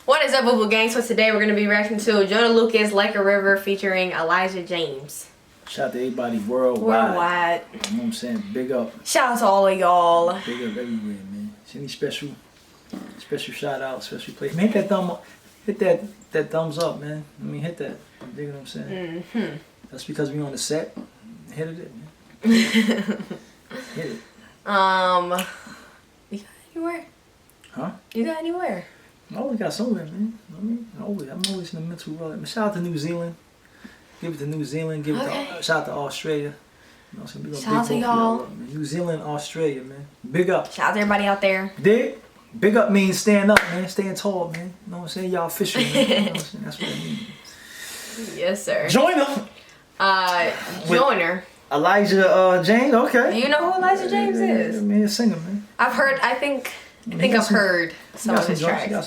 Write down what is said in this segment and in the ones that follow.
What is up, Boo Boo Gang? So today we're going to be reacting to Joyner Lucas, Like a River featuring Elijah James. Shout out to everybody worldwide. You know what I'm saying? Big up. Shout out to all of y'all. Big up everywhere, man. Any special shout out, special place. Man, hit that thumb up. Hit that thumbs up, man. I mean, hit that. You dig what I'm saying? Mm-hmm. That's because we on the set. Hit it, man. Hit it. You got anywhere? Huh? You got anywhere? I always got somewhere, man. I'm always in the mental world. Shout out to New Zealand. Give it to New Zealand. Give it to, shout out to Australia. You know what I'm saying? Shout out to y'all. New Zealand, Australia, man. Big up. Shout out to everybody out there. Big up means stand up, man. Staying tall, man. You know what I'm saying? Y'all official, man. You know what I'm saying? That's what it means. Yes, sir. Joyner. Joyner. Elijah James, okay. You know who Elijah James is? Yeah, man, singer, man. I've heard, I think I've heard some of his tracks. You got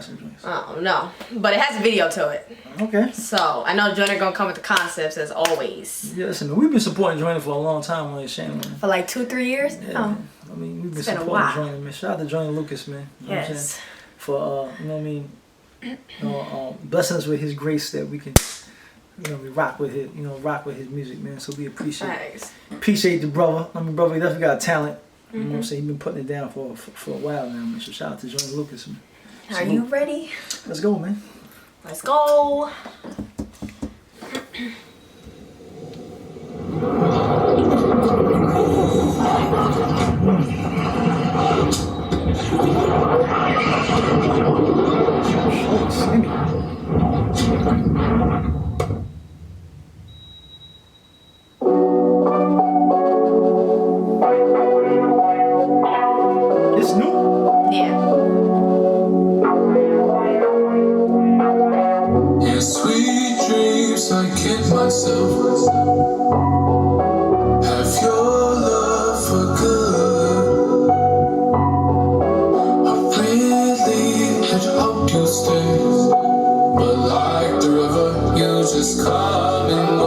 some joints. Oh, no. But it has a video to it. Okay. So, I know Joyner gonna come with the concepts as always. Yeah, listen, man, we've been supporting Joyner for a long time on his channel, man. For like 2-3 years? Yeah, Oh. I mean, we've been supporting Joyner, man. Shout out to Joyner Lucas, man. You know what I'm saying? For, you know what I mean? Blessing us with his grace that we can, you know, we rock with his music, man. So we appreciate the brother. I mean, brother, he definitely got talent. You know what I'm saying? He's been putting it down for a while now, man. So shout out to Joyner Lucas, man. Are you ready? Let's go, man. Let's go. It's new? Yeah. Sweet dreams I kid myself. Have your love for good. I really had hoped you'd stay, but like the river, you just come and go.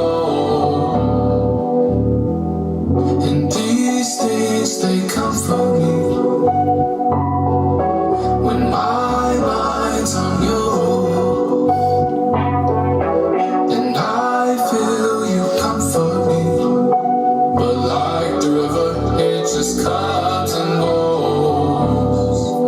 And these things, they comfort me when my mind's on you.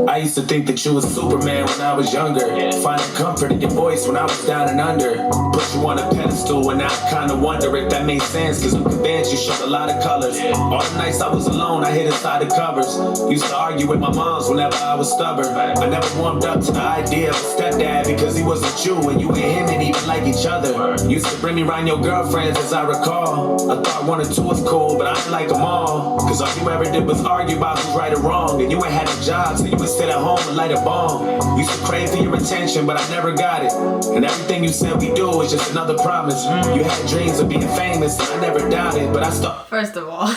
I used to think that you was Superman when I was younger. Finding comfort in your voice when I was down and under. Put you on a pedestal and now I kinda wonder if that makes sense. Cause I'm convinced you showed a lot of colors. All the nights I was alone, I hid inside the covers. Used to argue with my moms whenever I was stubborn. I never warmed up to the idea of a stepdad because he wasn't you and you and him ain't even like each other. Used to bring me around your girlfriends as I recall. I thought 1 or 2 was cool, but I didn't like them all. Cause all you ever did was argue about who's right or wrong. And you ain't had a job, so you would sit at home and light a bomb. Used to crave for your attention, but I never got it. And everything you said we do is just another promise. You had dreams of being famous, and I never doubted, but I stopped. First of all,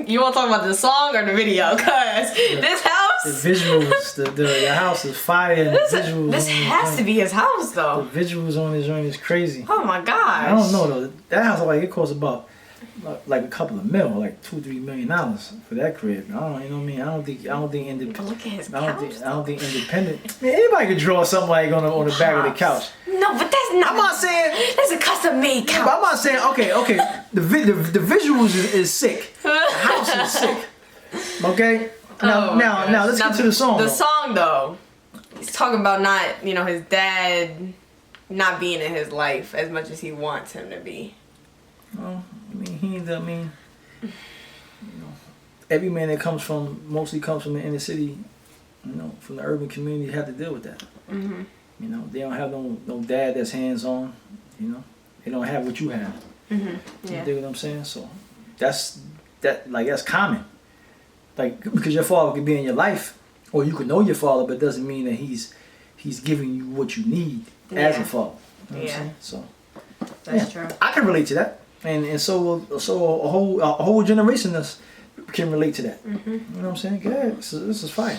you want to talk about the song or the video? Cause this house, the visuals, the house is fire. And this has to be his house though. The visuals on his joint is crazy. Oh my gosh. I don't know though. That house, like, it costs about like a couple of mil, like $2-3 million for that crib. I don't, you know what I mean? I don't think independent. But look at his couch. I don't think independent. Man, anybody could draw something like on the back of the couch. No, but that's not. I'm not saying that's a custom made couch. But I'm not saying okay. The visuals is sick. The house is sick. Okay. Now let's get to the song. The song though, he's talking about not, you know, his dad not being in his life as much as he wants him to be. Well, I mean, you know, every man that mostly comes from the inner city, you know, from the urban community, have to deal with that. Mm-hmm. You know, they don't have no dad that's hands on. You know, they don't have what you have. Mm-hmm. Yeah. You dig what I'm saying? So that's common. Like, because your father could be in your life, or you could know your father, but it doesn't mean that he's giving you what you need as a father. You know what I'm saying? So that's true. I can relate to that. And so a whole generation can relate to that. You know what I'm saying? Good. This is fire.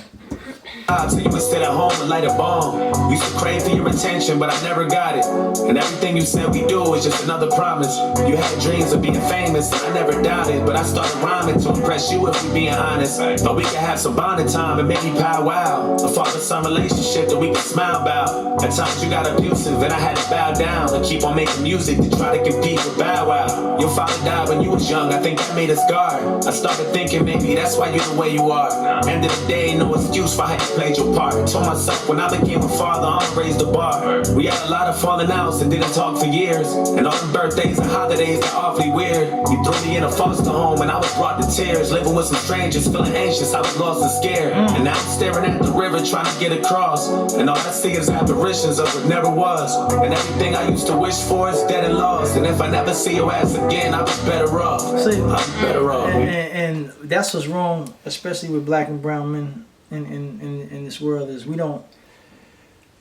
So you would sit at home and light a bomb. Used to crave for your attention, but I never got it. And everything you said we do is just another promise. You had dreams of being famous, and I never doubted. But I started rhyming to impress you, if we being honest. But we could have some bonding time and maybe powwow. A father-son relationship that we can smile about. At times you got abusive, and I had to bow down and keep on making music to try to compete with Bow Wow. Your father died when you was young, I think that made us scarred. I started thinking maybe that's why you're the way you are. End of the day, no excuse for how you played your part. Told myself when I became a father, I'ma raise the bar. We had a lot of falling outs and didn't talk for years. And all the birthdays and holidays are awfully weird. You threw me in a foster home and I was brought to tears. Living with some strangers, feeling anxious, I was lost and scared. And now I'm staring at the river trying to get across. And all I see is apparitions of what never was. And everything I used to wish for is dead and lost. And if I never see your ass again, I'll be better off. See, I'll be better off. And that's what's wrong, especially with black and brown men in this world, is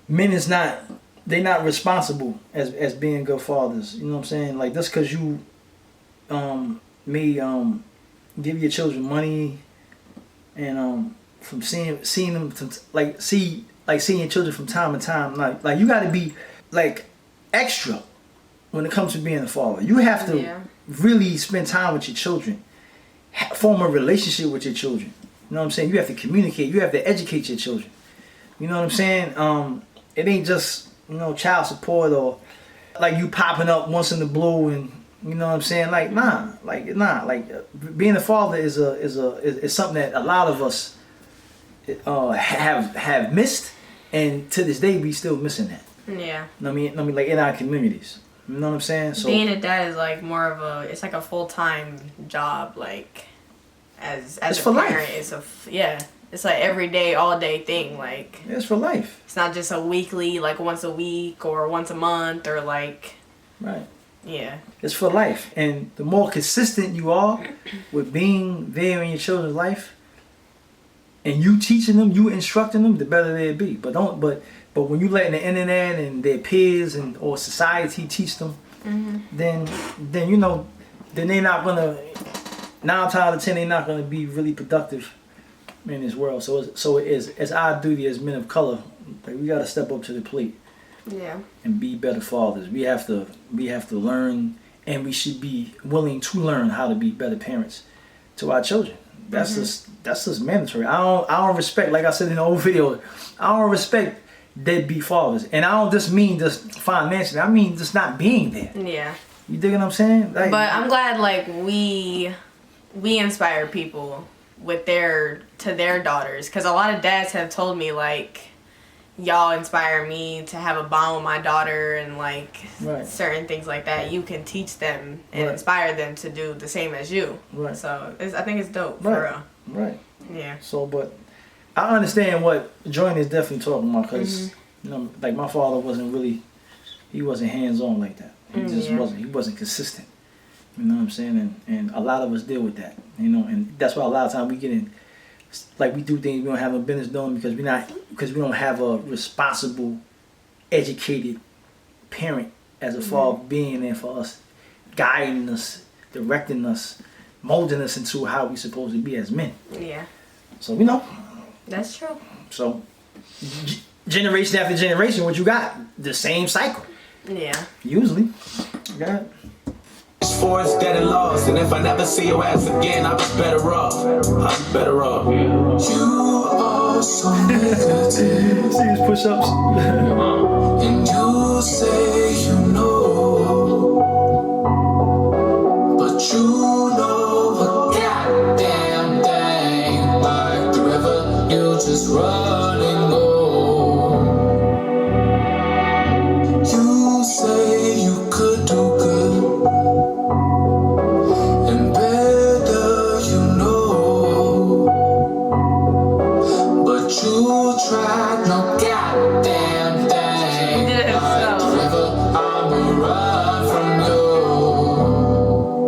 men is not, they're not responsible as being good fathers. You know what I'm saying? Like, just because you may give your children money and from seeing them seeing your children from time to time, like you got to be like extra when it comes to being a father. You have to really spend time with your children, form a relationship with your children. You know what I'm saying? You have to communicate. You have to educate your children. You know what I'm saying? It ain't just, child support or like you popping up once in the blue and, you know what I'm saying? Like being a father is something that a lot of us have missed, and to this day we still missing that. Yeah. I mean, like in our communities. You know what I'm saying? So being a dad is like more of it's like a full-time job, like as it's a for parent. Life. It's like every day, all day thing. Like it's for life. It's not just a weekly, like once a week or once a month or like. Right. Yeah. It's for life, and the more consistent you are with being there in your children's life, and you teaching them, you instructing them, the better they'll be. But when you letting the internet and their peers or society teach them, then they're not gonna. 9 times out of 10, they're not gonna be really productive in this world. So it's our duty as men of color. Like, we gotta step up to the plate. Yeah. And be better fathers. We have to learn, and we should be willing to learn how to be better parents to our children. That's just mandatory. I don't respect, like I said in the old video, I don't respect deadbeat fathers. And I don't just mean just financially. I mean just not being there. Yeah. You dig what I'm saying? Like, but I'm glad like we inspire people with their daughters, because a lot of dads have told me like, y'all inspire me to have a bond with my daughter and like certain things like that. You can teach them and inspire them to do the same as you. Right. So I think it's dope for real. Right. Yeah. So, but I understand what Joyner is definitely talking about, because like my father he wasn't hands on like that. He just wasn't. He wasn't consistent. You know what I'm saying? And a lot of us deal with that. And that's why a lot of times we get in. Like, we do things we don't have no business doing because we don't have a responsible, educated parent as a father being there for us, guiding us, directing us, molding us into how we supposed to be as men. Yeah. So That's true. So generation after generation, what you got? The same cycle. Yeah. Usually. Got For it's dead and lost, and if I never see your ass again, I'll be better off. I'll be better off. You are so negative. See his push-ups. And you say you know, but you know a goddamn thing. Like the river, you just run and go. You say you could do good. You tried no goddamn thing. Like the river, I'ma run from you.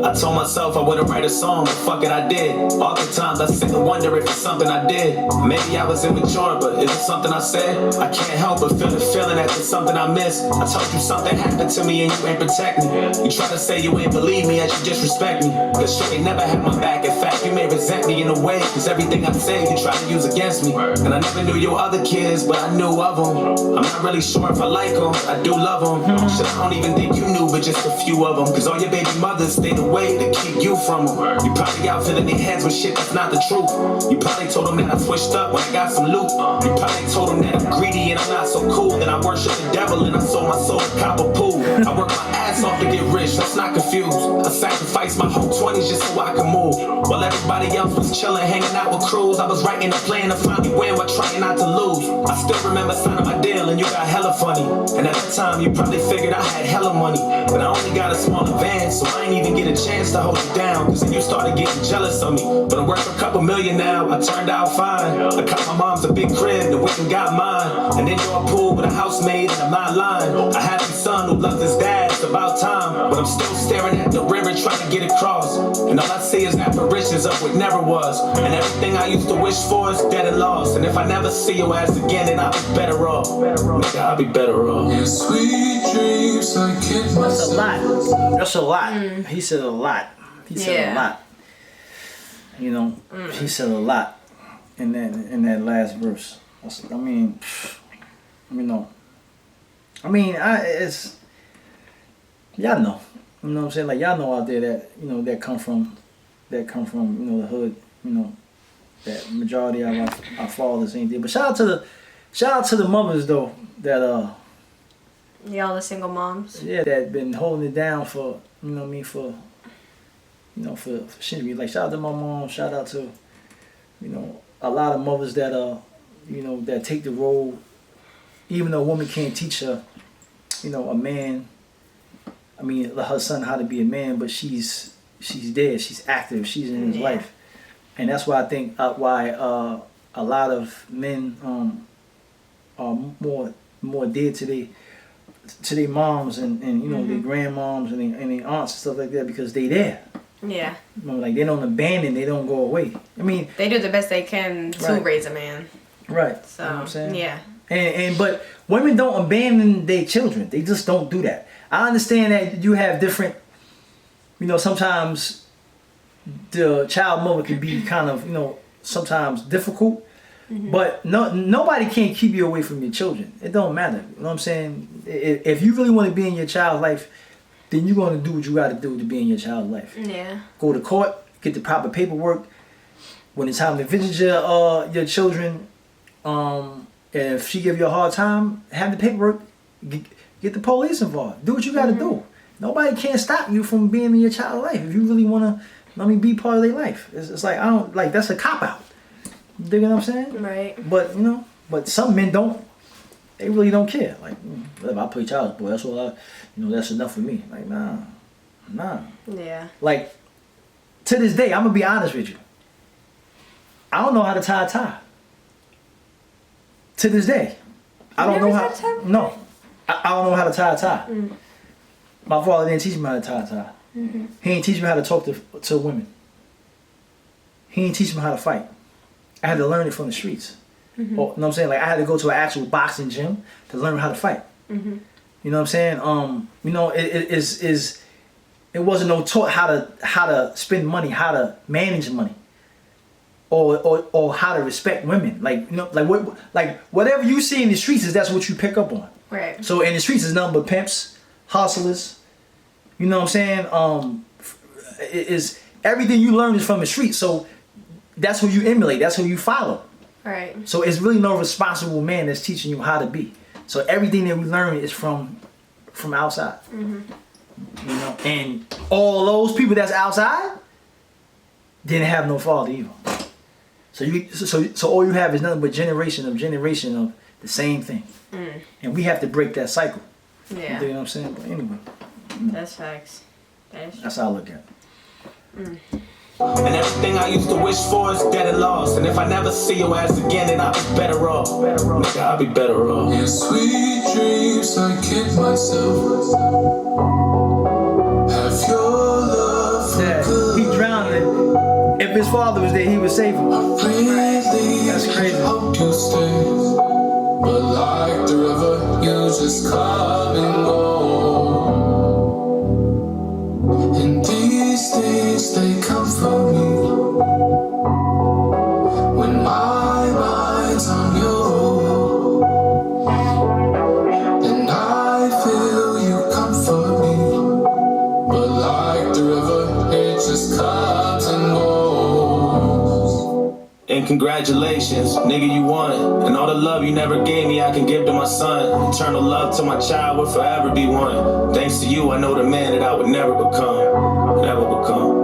I told myself I wouldn't write a song, but fuck it, I did. Oftentimes I sit and wonder if it's something I did. Maybe I was immature, but is it something I said? I can't help but feel the feeling that it's something I miss. I told you something happened to me and you ain't protect me. You try to say you ain't believe me as you disrespect me. Cause you ain't never had my back. In fact, you may resent me in a way, cause everything I say you try to use against me. And I never knew your other kids, but I knew of them. I'm not really sure if I like them, I do love them. Shit, I don't even think you knew, but just a few of them. Cause all your baby mothers stayed away to keep you from them. You probably out filling their heads with shit that's not the truth. You probably told them that I switched up when I got some loot. You probably told them that I'm greedy and I'm not so cool. That I worship the devil and I sold my soul to copper pool. I work my ass off to get rich, let's not confuse. I sacrificed my whole 20s just so I could move. While everybody else was chilling, hanging out with crews, I was writing a plan to finally win while trying not to lose. I still remember signing my deal and you got hella funny. And at the time you probably figured I had hella money. But I only got a small advance, so I ain't even get a chance to hold you down. Cause then you started getting jealous of me. But I'm worth a couple million now, I turned out fine. I got my mom's a big crib, the weekend got mine. And then you're a pool with a housemaid and I'm not lying. A happy son who loves his dad, it's about time. But I'm still staring at the river trying to get across. And all I see is apparitions of what never was. And everything I used to wish for is dead and lost. And if I never see your ass again, then I'll be better off. Nigga, I'll be better off. In sweet dreams, I kid That's a myself. lot. That's a lot. He said a lot. He said a lot. You know, he said a lot in that last verse. I mean, you know. It's y'all know. You know what I'm saying? Like y'all know out there that, you know, that come from, you know, the hood, you know, that majority of our fathers ain't there. But shout out to the mothers though, that Y'all the single moms. yeah, that been holding it down for, you know what I mean, for shit. Like shout out to my mom, shout out to, you know, a lot of mothers that you know, that take the role, even though a woman can't teach her, you know, a man, I mean, her son how to be a man, but she's there, she's active, she's in his life. And that's why I think why a lot of men are more dead to their moms and you know, their grandmoms and their aunts and stuff like that, because they there. Yeah. You know, like they don't abandon, they don't go away. I mean, they do the best they can to raise a man. Right. So, you know what I'm saying? Yeah. And but women don't abandon their children. They just don't do that. I understand that you have different, you know, sometimes the child mother can be kind of, you know, sometimes difficult. But nobody can keep you away from your children. It don't matter. You know what I'm saying? If you really want to be in your child's life, then you're going to do what you got to do to be in your child's life. Yeah. Go to court, get the proper paperwork. When it's time to visit your children, and if she give you a hard time, have the paperwork. Get the police involved. Do what you got to do. Nobody can stop you from being in your child's life if you really want to, be part of their life. It's like I don't like that's a cop out. You dig what I'm saying? Right. But you know, but some men don't. They really don't care. Like, whatever, I play child's boy. That's all that's enough for me. Like, nah. Yeah. Like, to this day, I'm gonna be honest with you. I don't know how to tie a tie. To this day, I don't know how. No, I don't know how to tie a tie. My father didn't teach me how to tie a tie. He didn't teach me how to talk to women. He didn't teach me how to fight. I had to learn it from the streets. Or, you know what I'm saying? Like I had to go to an actual boxing gym to learn how to fight. You know what I'm saying? You know, it wasn't no taught how to spend money, how to manage money, or how to respect women. Like, you know, like whatever you see in the streets that's what you pick up on. Right. So in the streets is nothing but pimps, hustlers. You know what I'm saying? Is everything you learn is from the streets. So that's who you emulate. That's who you follow. Right. So it's really no responsible man that's teaching you how to be. So everything that we learn is from outside. You know, and all those people that's outside didn't have no father either. So all you have is nothing but generation of the same thing. And we have to break that cycle. Yeah. You know what I'm saying? But anyway. That's facts. That's how I look at it. And everything I used to wish for is dead and lost. And if I never see your ass again, then I'll be better off. Nigga, I'll be better off. In sweet dreams, I kid myself. Have your love for good. his father was there, he would save him. That's crazy. Hope you stay, but like the river, you just come and go. And these things they comfort me when my mind's on you, and I feel you comfort me. But like the river, it just comes and goes. And congratulations, nigga, you won. And all the love you never gave me, I can give to my son. Eternal love to my child will forever be one. Thanks to you, I know the man that I would never become. Never become.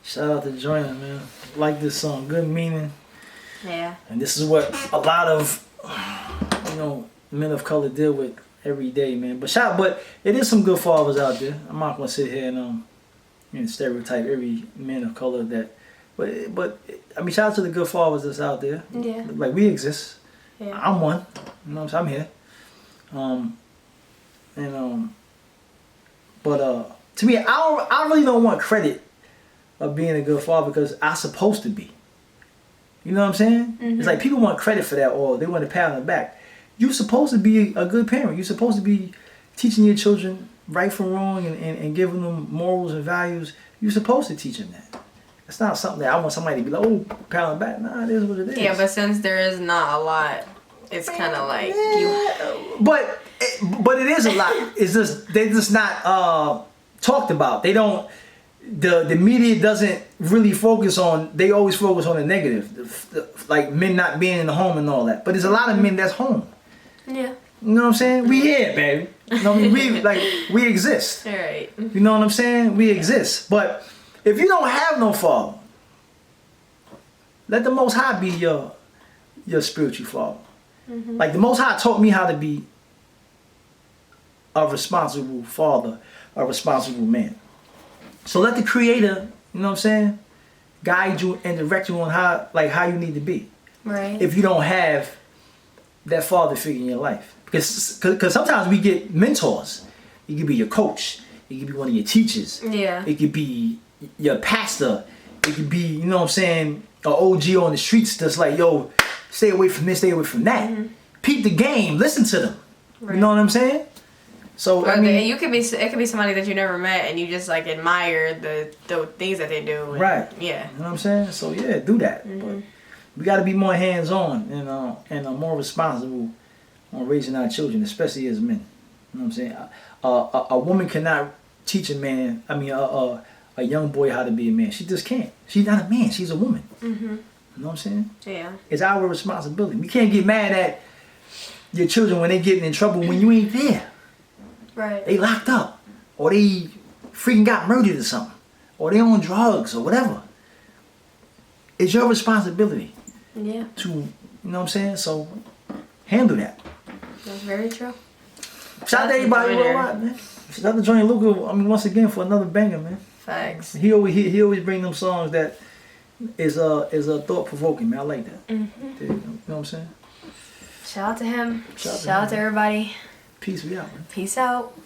Shout out to Joyner, man. Like this song, good meaning. Yeah. And this is what a lot of, men of color deal with every day, man. But it is some good fathers out there. I'm not gonna sit here and stereotype every man of color that, but I mean, shout out to the good fathers that's out there. Yeah. Like we exist. Yeah. I'm one. You know what I'm saying? I'm here. But to me, I really don't want credit of being a good father because I'm supposed to be. You know what I'm saying? Mm-hmm. It's like people want credit for that, or they want to pat on the back. You're supposed to be a good parent. You're supposed to be teaching your children right from wrong and giving them morals and values. You're supposed to teach them that. It's not something that I want somebody to be like, oh, pat on the back. Nah, it is what it is. Yeah, but since there is not a lot, it's kind of like But it is a lot. It's just they're just not talked about. They don't. The media doesn't really focus on. They always focus on the negative, like men not being in the home and all that. But there's a lot of men that's home. Yeah. You know what I'm saying? We here, baby. You know what I mean? we exist. All right. You know what I'm saying? We exist. But if you don't have no father, let the Most High be your spiritual father. Mm-hmm. Like the Most High taught me how to be a responsible father, a responsible man. So let the Creator, you know what I'm saying, guide you and direct you on how you need to be. Right. If you don't have that father figure in your life. Because sometimes we get mentors. It could be your coach. It could be one of your teachers. Yeah. It could be your pastor. It could be, you know what I'm saying, an OG on the streets that's like, yo, stay away from this, stay away from that. Mm-hmm. Peep the game, listen to them. Right. You know what I'm saying? So or I mean, it could be somebody that you never met and you just like admire the things that they do. And, right. Yeah. You know what I'm saying? So yeah, do that. Mm-hmm. But we got to be more hands-on and more responsible on raising our children, especially as men. You know what I'm saying? A woman cannot teach a man. I mean, a young boy how to be a man. She just can't. She's not a man. She's a woman. Mm-hmm. You know what I'm saying? Yeah. It's our responsibility. We can't get mad at your children when they getting in trouble when you ain't there. Right. They locked up, or they freaking got murdered or something, or they on drugs or whatever. It's your responsibility. Yeah. To, you know what I'm saying? So handle that. That's very true. Shout out to everybody worldwide, man. Shout out to Joyner Luca. I mean, once again for another banger, man. Facts. He always bring them songs that is thought provoking, man. I like that. Mm-hmm. You know what I'm saying? Shout out to him. Shout out to everybody. Peace, we out, man. Peace out.